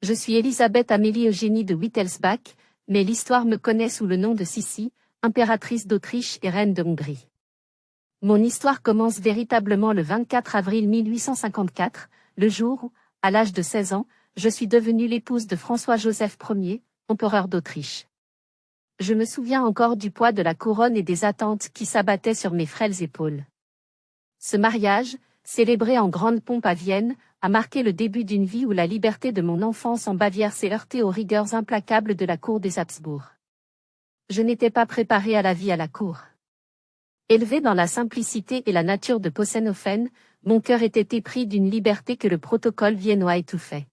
Je suis Elisabeth Amélie Eugénie de Wittelsbach, mais l'histoire me connaît sous le nom de Sissi, impératrice d'Autriche et reine de Hongrie. Mon histoire commence véritablement le 24 avril 1854, le jour où, à l'âge de 16 ans, je suis devenue l'épouse de François-Joseph Ier, empereur d'Autriche. Je me souviens encore du poids de la couronne et des attentes qui s'abattaient sur mes frêles épaules. Ce mariage, célébré en grande pompe à Vienne, a marqué le début d'une vie où la liberté de mon enfance en Bavière s'est heurtée aux rigueurs implacables de la cour des Habsbourg. Je n'étais pas préparée à la vie à la cour. Élevée dans la simplicité et la nature de Possenhofen, mon cœur était épris d'une liberté que le protocole viennois étouffait.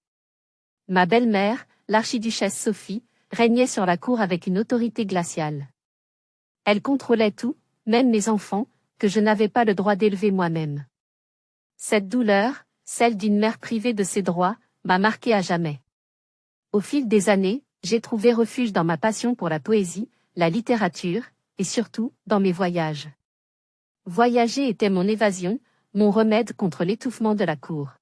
Ma belle-mère, l'archiduchesse Sophie, régnait sur la cour avec une autorité glaciale. Elle contrôlait tout, même mes enfants, que je n'avais pas le droit d'élever moi-même. Cette douleur, celle d'une mère privée de ses droits, m'a marquée à jamais. Au fil des années, j'ai trouvé refuge dans ma passion pour la poésie, la littérature, et surtout, dans mes voyages. Voyager était mon évasion, mon remède contre l'étouffement de la cour.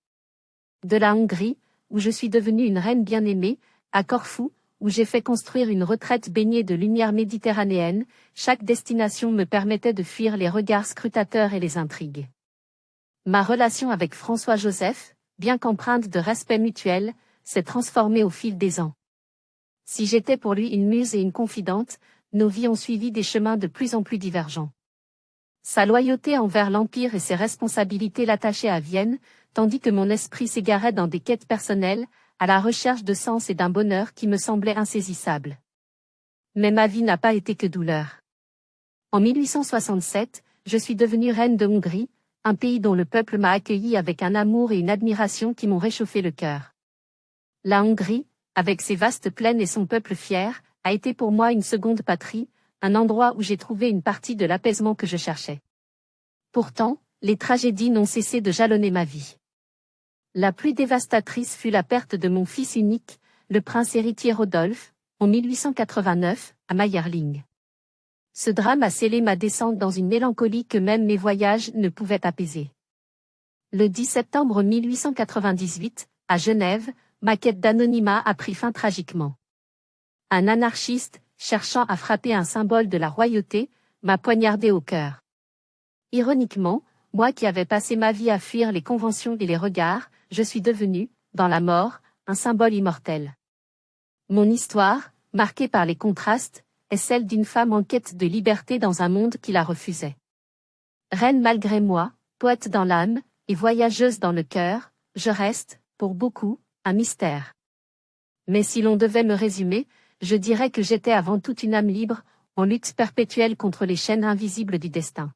De la Hongrie, où je suis devenue une reine bien-aimée, à Corfou, où j'ai fait construire une retraite baignée de lumière méditerranéenne, chaque destination me permettait de fuir les regards scrutateurs et les intrigues. Ma relation avec François-Joseph, bien qu'empreinte de respect mutuel, s'est transformée au fil des ans. Si j'étais pour lui une muse et une confidente, nos vies ont suivi des chemins de plus en plus divergents. Sa loyauté envers l'Empire et ses responsabilités l'attachaient à Vienne, tandis que mon esprit s'égarait dans des quêtes personnelles, à la recherche de sens et d'un bonheur qui me semblait insaisissable. Mais ma vie n'a pas été que douleur. En 1867, je suis devenue reine de Hongrie, un pays dont le peuple m'a accueilli avec un amour et une admiration qui m'ont réchauffé le cœur. La Hongrie, avec ses vastes plaines et son peuple fier, a été pour moi une seconde patrie, un endroit où j'ai trouvé une partie de l'apaisement que je cherchais. Pourtant, les tragédies n'ont cessé de jalonner ma vie. La plus dévastatrice fut la perte de mon fils unique, le prince héritier Rodolphe, en 1889, à Mayerling. Ce drame a scellé ma descente dans une mélancolie que même mes voyages ne pouvaient apaiser. Le 10 septembre 1898, à Genève, ma quête d'anonymat a pris fin tragiquement. Un anarchiste, cherchant à frapper un symbole de la royauté, m'a poignardé au cœur. Ironiquement, moi qui avais passé ma vie à fuir les conventions et les regards, je suis devenu, dans la mort, un symbole immortel. Mon histoire, marquée par les contrastes, est celle d'une femme en quête de liberté dans un monde qui la refusait. Reine malgré moi, poète dans l'âme, et voyageuse dans le cœur, je reste, pour beaucoup, un mystère. Mais si l'on devait me résumer, je dirais que j'étais avant tout une âme libre, en lutte perpétuelle contre les chaînes invisibles du destin.